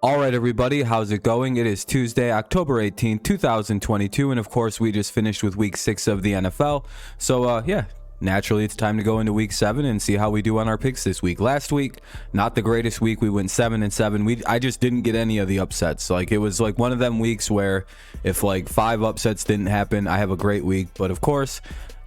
All right, everybody, how's it going? It is Tuesday, October 18th, 2022, and of course, we just finished with week 6 of the NFL. So, naturally, it's time to go into week 7 and see how we do on our picks this week. Last week, not the greatest week. We went 7-7. I just didn't get any of the upsets. Like, it was like one of them weeks where if like 5 upsets didn't happen, I have a great week. But of course,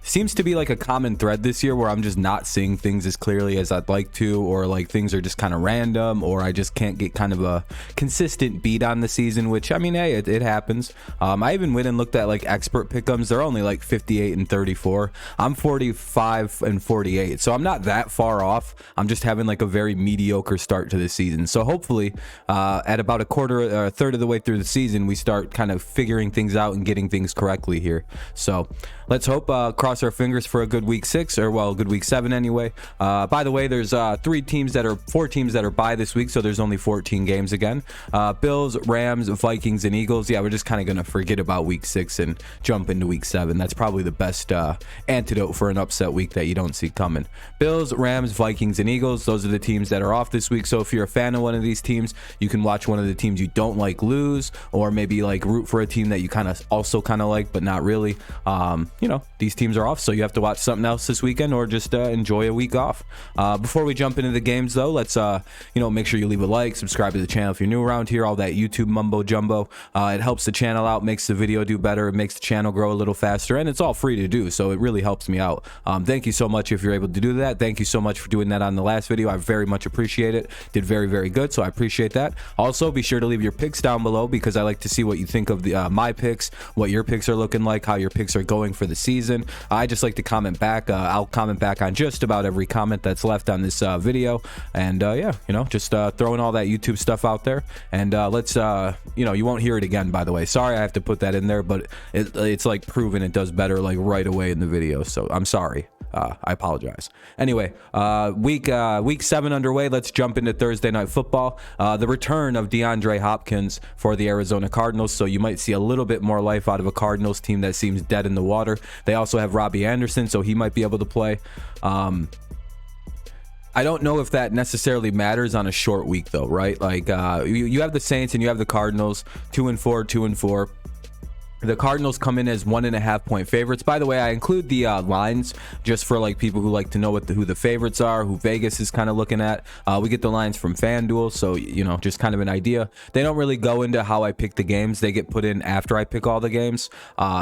seems to be like a common thread this year where I'm just not seeing things as clearly as I'd like to, or like things are just kind of random, or I just can't get kind of a consistent beat on the season, which, I mean, hey, it happens. I even went and looked at like expert pick'ems. They're only like 58 and 34. I'm 45 and 48, so I'm not that far off. I'm just having like a very mediocre start to the season. So hopefully at about a third of the way through the season, we start kind of figuring things out and getting things correctly here. So let's hope, cross our fingers for a good week 6, or well, good week 7 anyway. By the way, there's 4 teams that are bye this week, so there's only 14 games again. Bills, Rams, Vikings, and Eagles. Yeah, we're just kind of gonna forget about week 6 and jump into week 7. That's probably the best antidote for an upset week that you don't see coming. Bills, Rams, Vikings, and Eagles. Those are the teams that are off this week. So if you're a fan of one of these teams, you can watch one of the teams you don't like lose, or maybe like root for a team that you kind of like, but not really. These teams are off, so you have to watch something else this weekend, or just enjoy a week off. Before we jump into the games, though, let's make sure you leave a like, subscribe to the channel if you're new around here. All that YouTube mumbo jumbo, it helps the channel out, makes the video do better, it makes the channel grow a little faster, and it's all free to do, so it really helps me out. Thank you so much if you're able to do that. Thank you so much for doing that on the last video. I very much appreciate it. Did very, very good, so I appreciate that. Also, be sure to leave your picks down below, because I like to see what you think of the my picks, what your picks are looking like, how your picks are going for the season. I just like to comment back. I'll comment back on just about every comment that's left on this video, and just throwing all that YouTube stuff out there. And let's you won't hear it again, by the way. Sorry I have to put that in there, but it's like proven it does better like right away in the video, so I'm sorry. I apologize. Anyway, week 7 underway. Let's jump into Thursday Night Football. The return of DeAndre Hopkins for the Arizona Cardinals, so you might see a little bit more life out of a Cardinals team that seems dead in the water. They also have Robbie Anderson, so he might be able to play. I don't know if that necessarily matters on a short week, though, right? Like, you have the Saints and you have the Cardinals, 2-4, 2-4. The Cardinals come in as 1.5 point favorites. By the way, I include the lines just for like people who like to know who the favorites are, who Vegas is kind of looking at. We get the lines from FanDuel, so just kind of an idea. They don't really go into how I pick the games. They get put in after I pick all the games,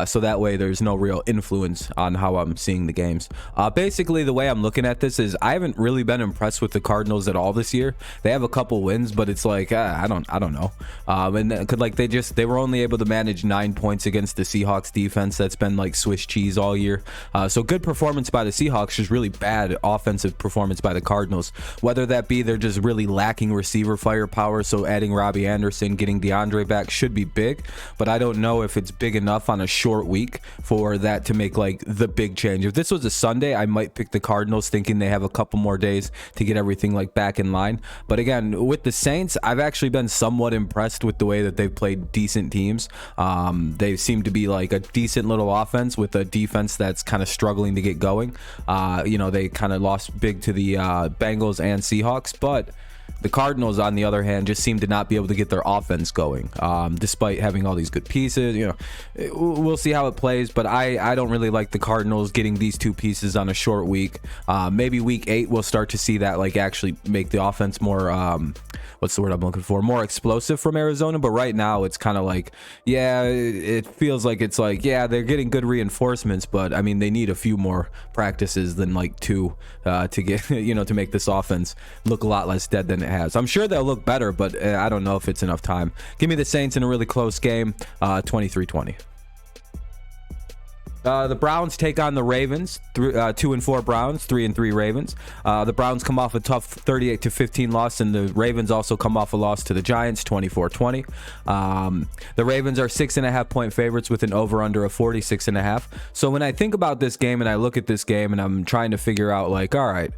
so that way there's no real influence on how I'm seeing the games. Basically, the way I'm looking at this is I haven't really been impressed with the Cardinals at all this year. They have a couple wins, but it's like I don't know. And they were only able to manage 9 points against the Seahawks defense that's been like Swiss cheese all year. So good performance by the Seahawks, just really bad offensive performance by the Cardinals. Whether that be they're just really lacking receiver firepower, so adding Robbie Anderson, getting DeAndre back should be big, but I don't know if it's big enough on a short week for that to make like the big change. If this was a Sunday, I might pick the Cardinals thinking they have a couple more days to get everything like back in line. But again, with the Saints, I've actually been somewhat impressed with the way that they've played decent teams. They seem to be like a decent little offense with a defense that's kind of struggling to get going. They kind of lost big to the Bengals and Seahawks, but the Cardinals, on the other hand, just seem to not be able to get their offense going, despite having all these good pieces. We'll see how it plays, but I don't really like the Cardinals getting these 2 pieces on a short week. Maybe week 8 we'll start to see that like actually make the offense more what's the word I'm looking for? More explosive from Arizona. But right now it's kind of like, yeah, it feels like it's like, yeah, they're getting good reinforcements, but I mean, they need a few more practices than like 2 to get, to make this offense look a lot less dead than it has. I'm sure they'll look better, but I don't know if it's enough time. Give me the Saints in a really close game, 23-20. The Browns take on the Ravens. 2-4 Browns, 3-3 Ravens. The Browns come off a tough 38-15 loss, and the Ravens also come off a loss to the Giants, 24-20. The Ravens are 6.5 point favorites with an over/under of 46.5. So when I think about this game and I look at this game and I'm trying to figure out like, all right,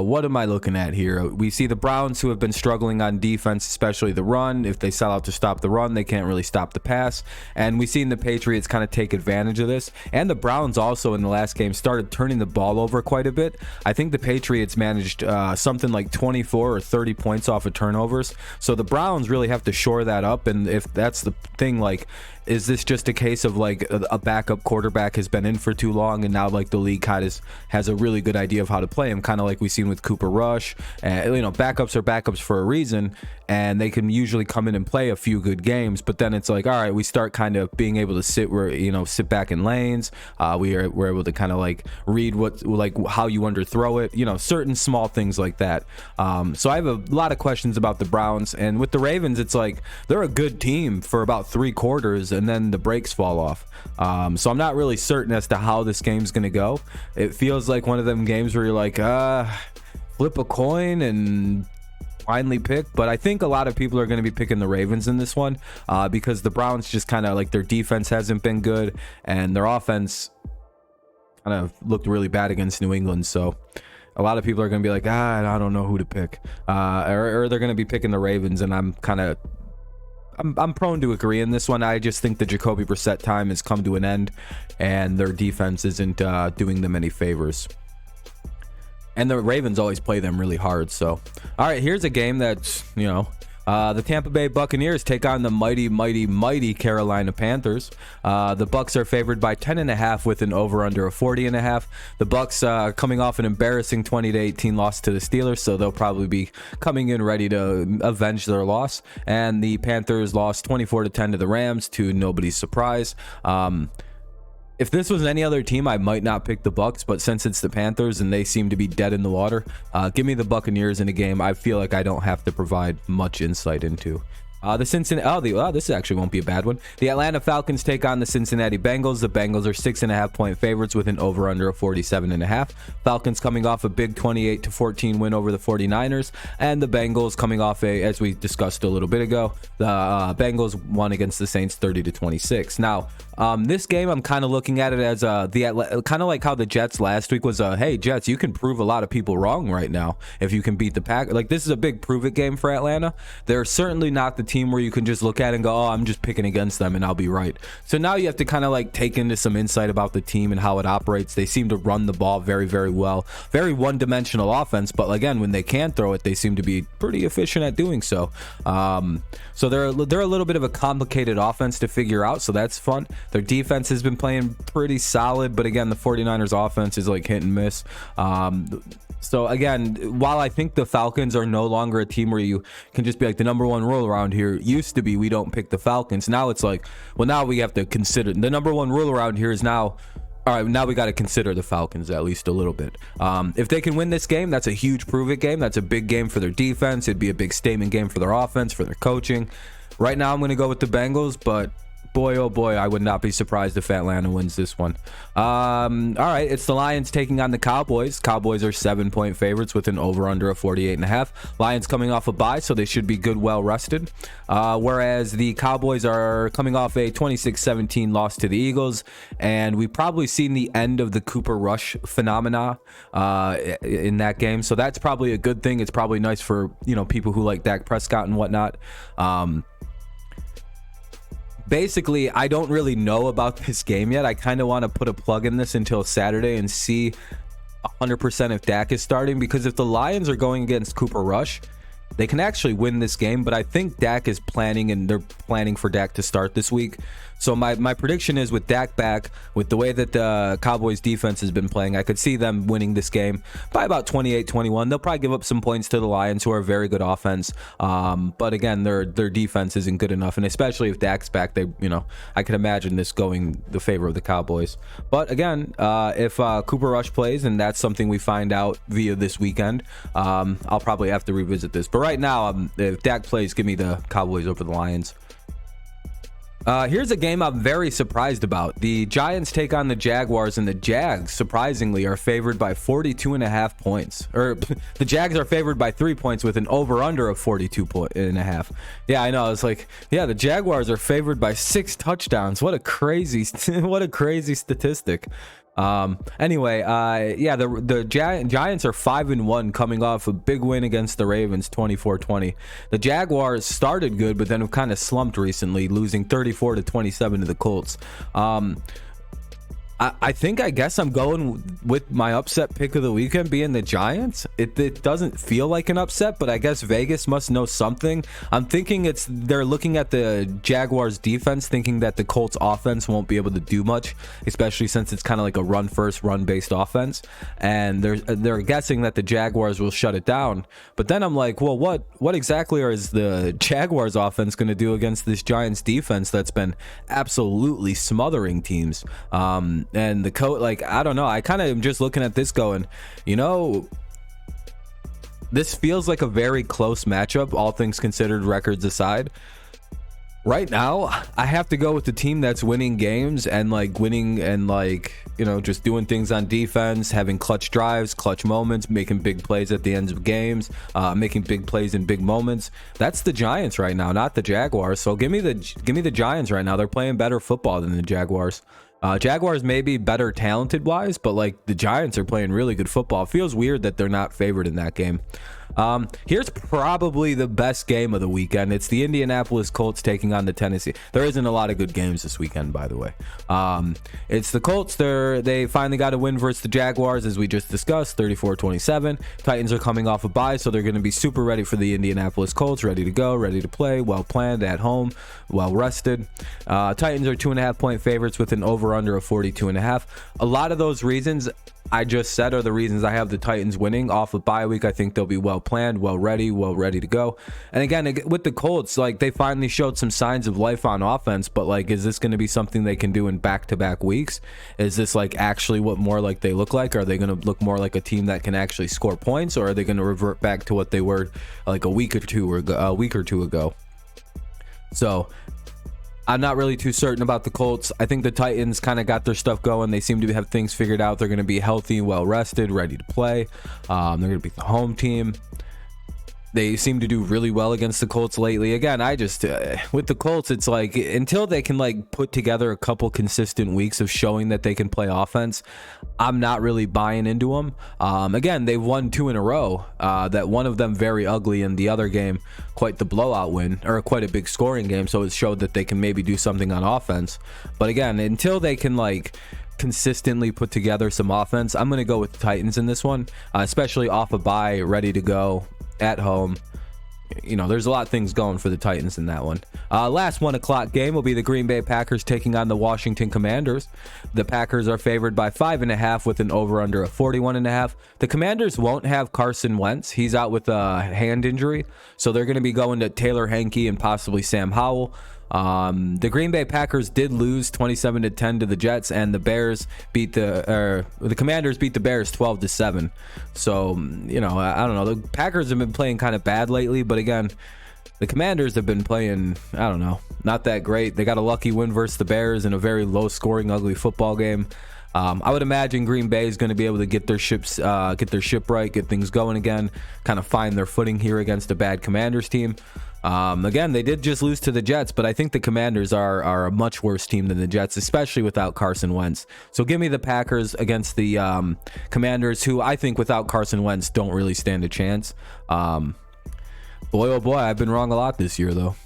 what am I looking at here? We see the Browns, who have been struggling on defense, especially the run. If they sell out to stop the run, they can't really stop the pass. And we've seen the Patriots kind of take advantage of this. and the Browns also in the last game started turning the ball over quite a bit. I think the Patriots managed something like 24 or 30 points off of turnovers. So the Browns really have to shore that up. And if that's the thing, like, is this just a case of like a backup quarterback has been in for too long, and now like the league kind of has a really good idea of how to play him, kind of like we've seen with Cooper Rush? Backups are backups for a reason, and they can usually come in and play a few good games, but then it's like, all right, we start kind of being able to sit back in lanes. We're able to kind of like read how you underthrow it, certain small things like that. So I have a lot of questions about the Browns, and with the Ravens, it's like they're a good team for about 3 quarters, and then the brakes fall off. So I'm not really certain as to how this game's going to go. It feels like one of them games where you're like, flip a coin and finally pick, but I think a lot of people are going to be picking the Ravens in this one, because the Browns just kind of like, their defense hasn't been good, and their offense kind of looked really bad against New England. So a lot of people are going to be like, I don't know who to pick, or they're going to be picking the Ravens, and I'm prone to agree in this one. I just think the Jacoby Brissett time has come to an end, and their defense isn't doing them any favors. And the Ravens always play them really hard. So, all right, here's a game that's, the Tampa Bay Buccaneers take on the mighty Carolina Panthers. The Bucs are favored by 10.5 with an over/under of 40.5. The Bucs are coming off an embarrassing 20-18 loss to the Steelers, so they'll probably be coming in ready to avenge their loss. And the Panthers lost 24-10 to the Rams, to nobody's surprise. If this was any other team, I might not pick the Bucs, but since it's the Panthers and they seem to be dead in the water, give me the Buccaneers in a game I feel like I don't have to provide much insight into. This actually won't be a bad one. The Atlanta Falcons take on the Cincinnati Bengals. The Bengals are 6.5-point favorites with an over/under of 47.5. Falcons coming off a big 28-14 win over the 49ers, and the Bengals coming off as we discussed a little bit ago, the Bengals won against the Saints 30-26. Now, this game, I'm kind of looking at it as kind of like how the Jets last week was hey, Jets, you can prove a lot of people wrong right now if you can beat the Pack. Like, this is a big prove it game for Atlanta. They're certainly not the team where you can just look at it and go, oh, I'm just picking against them and I'll be right. So now you have to kind of like take into some insight about the team and how it operates. They seem to run the ball very, very well. Very one-dimensional offense, but again, when they can throw it, they seem to be pretty efficient at doing so. So they're a little bit of a complicated offense to figure out, so that's fun. Their defense has been playing pretty solid, but again, the 49ers offense is like hit and miss. So again, while I think the Falcons are no longer a team where you can just be like, the number one rule around here used to be we don't pick the Falcons. Now it's like, well, now we have to consider the number one rule around here is now, all right, now we got to consider the Falcons at least a little bit. If they can win this game, that's a huge prove-it game. That's a big game for their defense. It'd be a big statement game for their offense, for their coaching. Right now, I'm going to go with the Bengals, but boy, oh boy, I would not be surprised if Atlanta wins this one. All right, it's the Lions taking on the Cowboys. Cowboys are 7-point favorites with an over/under of 48.5. Lions coming off a bye, so they should be good, well rested. Whereas the Cowboys are coming off a 26-17 loss to the Eagles, and we've probably seen the end of the Cooper Rush phenomena in that game. So that's probably a good thing. It's probably nice for people who like Dak Prescott and whatnot. Basically, I don't really know about this game yet. I kind of want to put a plug in this until Saturday and see 100% if Dak is starting, because if the Lions are going against Cooper Rush, they can actually win this game, but I think Dak is planning, and they're planning for Dak to start this week. So my prediction is, with Dak back, with the way that the Cowboys defense has been playing, I could see them winning this game by about 28-21. They'll probably give up some points to the Lions, who are a very good offense. But again, their defense isn't good enough, and especially if Dak's back, I could imagine this going the favor of the Cowboys. But again, if Cooper Rush plays, and that's something we find out via this weekend, I'll probably have to revisit this. But right now, if Dak plays, give me the Cowboys over the Lions. Here's a game I'm very surprised about. The Giants take on the Jaguars, and the Jags, surprisingly, are favored by 42.5 points. Or the Jags are favored by 3 points with an over/under of 42.5. Yeah, I know. It's like, yeah, the Jaguars are favored by 6 touchdowns. What a crazy statistic. The Giants are 5-1 coming off a big win against the Ravens 24-20. The Jaguars started good, but then have kind of slumped recently, losing 34-27 to the Colts. I guess I'm going with my upset pick of the weekend being the Giants. It doesn't feel like an upset, but I guess Vegas must know something. I'm thinking they're looking at the Jaguars defense, thinking that the Colts offense won't be able to do much, especially since it's kind of like a run first, run based offense, and they're guessing that the Jaguars will shut it down. But then I'm like, well, what exactly is the Jaguars offense going to do against this Giants defense that's been absolutely smothering teams? And the coach, like, I don't know. I kind of am just looking at this going, this feels like a very close matchup, all things considered, records aside. Right now, I have to go with the team that's winning games and just doing things on defense, having clutch drives, clutch moments, making big plays at the ends of games, making big plays in big moments. That's the Giants right now, not the Jaguars. So give me the Giants right now. They're playing better football than the Jaguars. Jaguars may be better talented wise, but like the Giants are playing really good football. It feels weird that they're not favored in that game. Here's probably the best game of the weekend. It's the Indianapolis Colts taking on the Tennessee. There isn't a lot of good games this weekend, by the way. It's the Colts. They finally got a win versus the Jaguars, as we just discussed, 34-27. Titans are coming off a bye, so they're going to be super ready for the Indianapolis Colts, ready to go, ready to play, well planned, at home, well rested. Titans are 2.5 point favorites with an over-under of 42.5. A lot of those reasons I just said are the reasons I have the Titans winning off of bye week. I think they'll be well planned, well ready to go. And again, with the Colts, like, they finally showed some signs of life on offense, but like, is this going to be something they can do in back-to-back weeks? Is this like actually what more like they look like? Are they going to look more like a team that can actually score points, or are they going to revert back to what they were like a week or two ago? So I'm not really too certain about the Colts. I think the Titans kind of got their stuff going. They seem to have things figured out. They're going to be healthy, well rested, ready to play. They're going to be the home team. They seem to do really well against the Colts lately. Again, with the Colts, it's like until they can like put together a couple consistent weeks of showing that they can play offense, I'm not really buying into them. Again, they've won 2 in a row. That one of them very ugly, and the other game quite the blowout win, or quite a big scoring game. So it showed that they can maybe do something on offense. But again, until they can like consistently put together some offense, I'm going to go with the Titans in this one, especially off a bye, ready to go at home. There's a lot of things going for the Titans in that one. Last 1 o'clock game will be the Green Bay Packers taking on the Washington Commanders. The Packers are favored by 5.5 with an over-under of 41.5. The Commanders won't have Carson Wentz. He's out with a hand injury, so they're going to be going to Taylor Heinicke and possibly Sam Howell. The Green Bay Packers did lose 27-10 to the Jets, and the Commanders beat the Bears 12-7. So, I don't know. The Packers have been playing kind of bad lately, but again, the Commanders have been playing, I don't know, not that great. They got a lucky win versus the Bears in a very low-scoring, ugly football game. I would imagine Green Bay is going to be able to get their ship right, get things going again, kind of find their footing here against a bad Commanders team. Again, they did just lose to the Jets, but I think the Commanders are a much worse team than the Jets, especially without Carson Wentz. So give me the Packers against the Commanders, who I think without Carson Wentz don't really stand a chance. Boy, oh boy, I've been wrong a lot this year, though.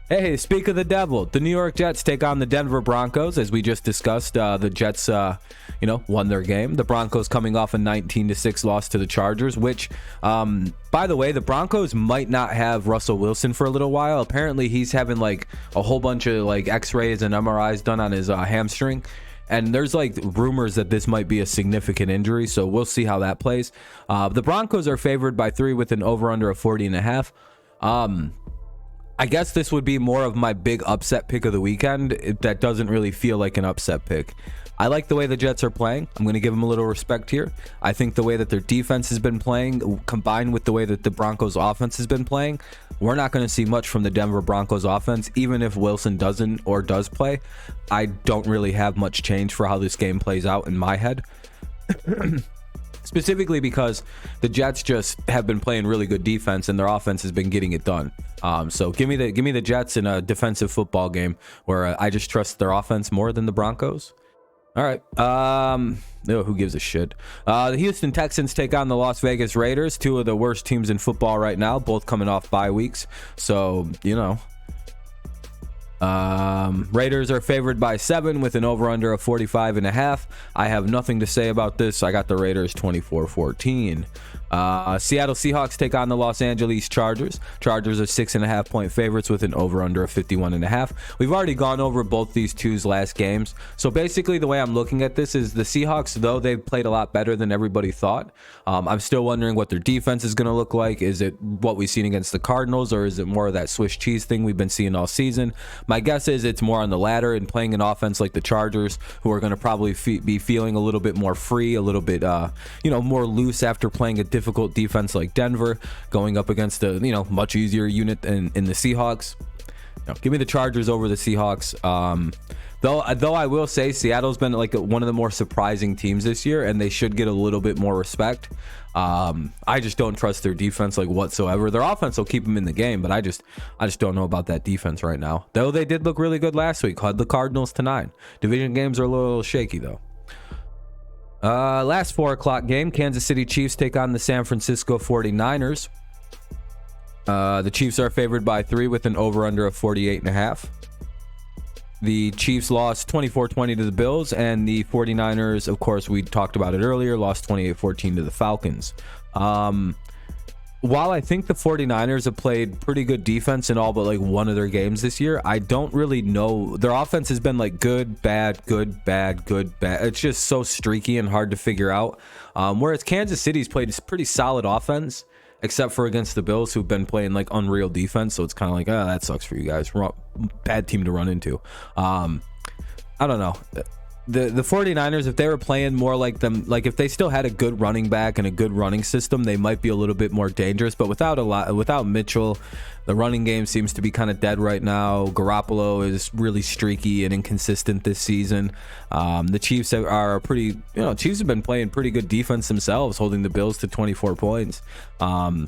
Hey, speak of the devil, the New York Jets take on the Denver Broncos. As we just discussed, the Jets, won their game. The Broncos coming off a 19-6 loss to the Chargers, which, by the way, the Broncos might not have Russell Wilson for a little while. Apparently, he's having like a whole bunch of like X-rays and MRIs done on his hamstring. And there's like rumors that this might be a significant injury, so we'll see how that plays. The Broncos are favored by 3 with an over-under of 40.5. I guess this would be more of my big upset pick of the weekend. That doesn't really feel like an upset pick. I like the way the Jets are playing. I'm going to give them a little respect here. I think the way that their defense has been playing, combined with the way that the Broncos offense has been playing, we're not going to see much from the Denver Broncos offense, even if Wilson doesn't or does play. I don't really have much change for how this game plays out in my head. Specifically because the Jets just have been playing really good defense and their offense has been getting it done. So give me the Jets in a defensive football game where I just trust their offense more than the Broncos. All right. Who gives a shit? The Houston Texans take on the Las Vegas Raiders, 2 of the worst teams in football right now, both coming off bye weeks. So, Raiders are favored by 7 with an over-under of 45.5. I have nothing to say about this. I got the Raiders 24-14. Seattle Seahawks take on the Los Angeles Chargers. Chargers are 6.5 point favorites with an over-under of 51.5. We've already gone over both these two's last games. So basically the way I'm looking at this is the Seahawks, though they've played a lot better than everybody thought, I'm still wondering what their defense is going to look like. Is it what we've seen against the Cardinals, or is it more of that Swiss cheese thing we've been seeing all season? My guess is it's more on the latter, and playing an offense like the Chargers, who are going to probably be feeling a little bit more free, a little bit more loose after playing a difficult defense like Denver, going up against a much easier unit in the Seahawks. Give me the Chargers over the Seahawks. Though I will say Seattle's been like one of the more surprising teams this year, and they should get a little bit more respect. I just don't trust their defense like whatsoever. Their offense will keep them in the game, but I just don't know about that defense right now. Though they did look really good last week. Had the Cardinals to 9. Division games are a little shaky though. Last 4 o'clock game, Kansas City Chiefs take on the San Francisco 49ers. The Chiefs are favored by 3 with an over-under of 48.5. The Chiefs lost 24-20 to the Bills, and the 49ers, of course, we talked about it earlier, lost 28-14 to the Falcons. While I think the 49ers have played pretty good defense in all but like one of their games this year, I don't really know. Their offense has been like good, bad, good, bad, good, bad. It's just so streaky and hard to figure out. Whereas Kansas City's played a pretty solid offense, except for against the Bills, who've been playing like unreal defense. So it's kind of like, that sucks for you guys. Bad team to run into. I don't know. The 49ers, if they were playing more like them, like if they still had a good running back and a good running system, they might be a little bit more dangerous. But without Mitchell, the running game seems to be kind of dead right now. Garoppolo is really streaky and inconsistent this season. The Chiefs are pretty, Chiefs have been playing pretty good defense themselves, holding the Bills to 24 points. I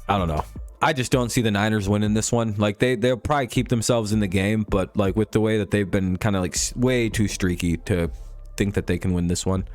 don't know. I just don't see the Niners winning this one. Like they'll probably keep themselves in the game, but like with the way that they've been kind of like way too streaky to think that they can win this one.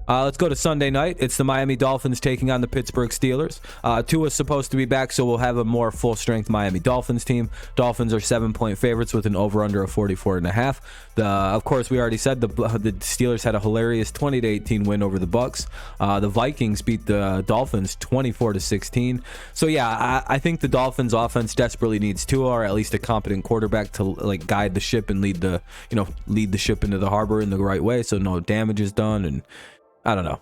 Let's go to Sunday night. It's the Miami Dolphins taking on the Pittsburgh Steelers. Tua's supposed to be back, so we'll have a more full-strength Miami Dolphins team. Dolphins are 7-point favorites with an over-under of 44.5. Of course, we already said the Steelers had a hilarious 20-18 win over the Bucs. The Vikings beat the Dolphins 24-16. So yeah, I think the Dolphins offense desperately needs Tua, or at least a competent quarterback to like guide the ship and lead the ship into the harbor in the right way, so no damage is done. And I don't know.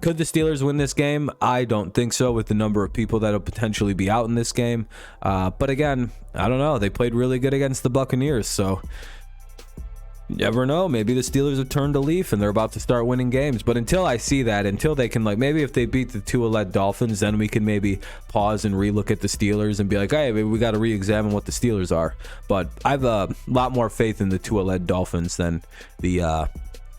Could the Steelers win this game? I don't think so, with the number of people that'll potentially be out in this game. But again, I don't know. They played really good against the Buccaneers, so you never know. Maybe the Steelers have turned a leaf and they're about to start winning games. But until I see that, until they can, like, maybe if they beat the Tua-led Dolphins, then we can maybe pause and relook at the Steelers and be like, hey, maybe we got to re-examine what the Steelers are. But I have a lot more faith in the Tua-led Dolphins than the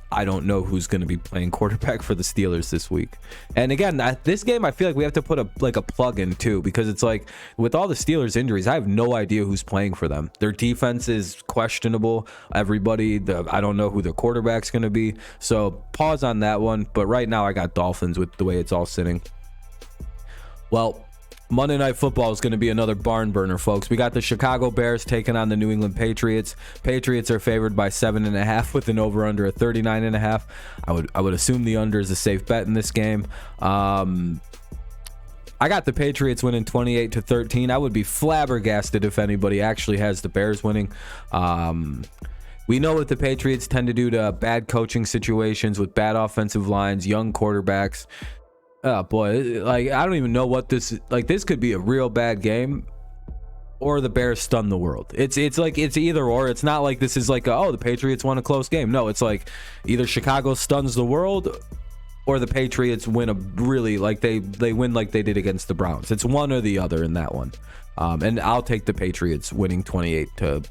I don't know who's going to be playing quarterback for the Steelers this week. And again, this game, I feel like we have to put a plug in too, because it's like with all the Steelers injuries, I have no idea who's playing for them. Their defense is questionable. I don't know who their quarterback's going to be. So pause on that one. But right now I got Dolphins with the way it's all sitting. Well, Monday Night Football is going to be another barn burner, folks. We got the Chicago Bears taking on the New England Patriots. Patriots are favored by 7.5 with an over-under of 39.5. I would assume the under is a safe bet in this game. I got the Patriots winning 28-13. I would be flabbergasted if anybody actually has the Bears winning. We know what the Patriots tend to do to bad coaching situations with bad offensive lines, young quarterbacks. Oh boy, like I don't even know what this could be a real bad game, or the Bears stun the world. It's like it's either or. It's not like this is like the Patriots won a close game. No, it's like either Chicago stuns the world or the Patriots win they win like they did against the Browns. It's one or the other in that one. And I'll take the Patriots winning 28 to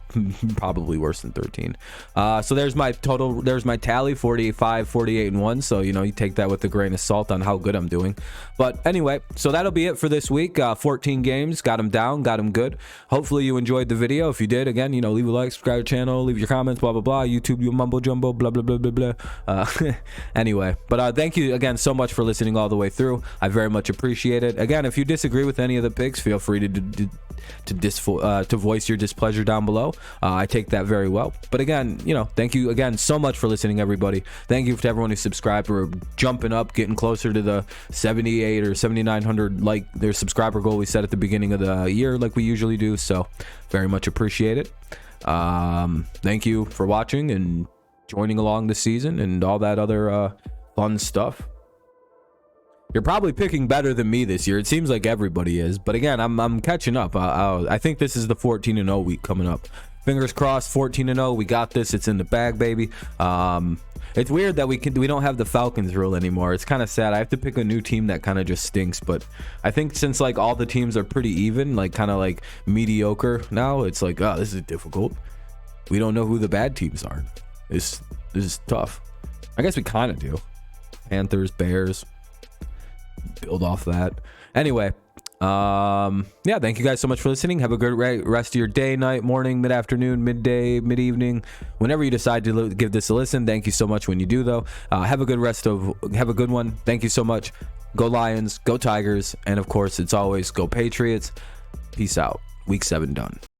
probably worse than 13. So there's my total. There's my tally: 45, 48, and 1. So, you take that with a grain of salt on how good I'm doing. But anyway, so that'll be it for this week. 14 games. Got them down. Got them good. Hopefully you enjoyed the video. If you did, again, leave a like, subscribe to the channel, leave your comments, blah, blah, blah. YouTube, you mumbo jumbo, blah, blah, blah, blah, blah. Anyway, but thank you again so much for listening all the way through. I very much appreciate it. Again, if you disagree with any of the picks, feel free to to voice your displeasure down below. I take that very well. But again, thank you again so much for listening, everybody. Thank you to everyone who subscribed. We're jumping up, getting closer to the 78 or 7,900 their subscriber goal we set at the beginning of the year, like we usually do. So very much appreciate it. Thank you for watching and joining along this season and all that other fun stuff. You're probably picking better than me this year. It seems like everybody is, but again, I'm catching up. I think this is the 14-0 week coming up. Fingers crossed, 14-0. We got this. It's in the bag, baby. It's weird that we don't have the Falcons rule anymore. It's kind of sad. I have to pick a new team that kind of just stinks. But I think since all the teams are pretty even, kind of mediocre now, it's this is difficult. We don't know who the bad teams are. This is tough. I guess we kind of do. Panthers, Bears. Build off that. Anyway, yeah, thank you guys so much for listening. Have a good rest of your day, night, morning, mid-afternoon, midday, mid-evening, whenever you decide to give this a listen. Thank you so much when you do, though. Have a good one. Thank you so much. Go Lions, go Tigers, and of course, it's always go Patriots. Peace out. Week 7 done.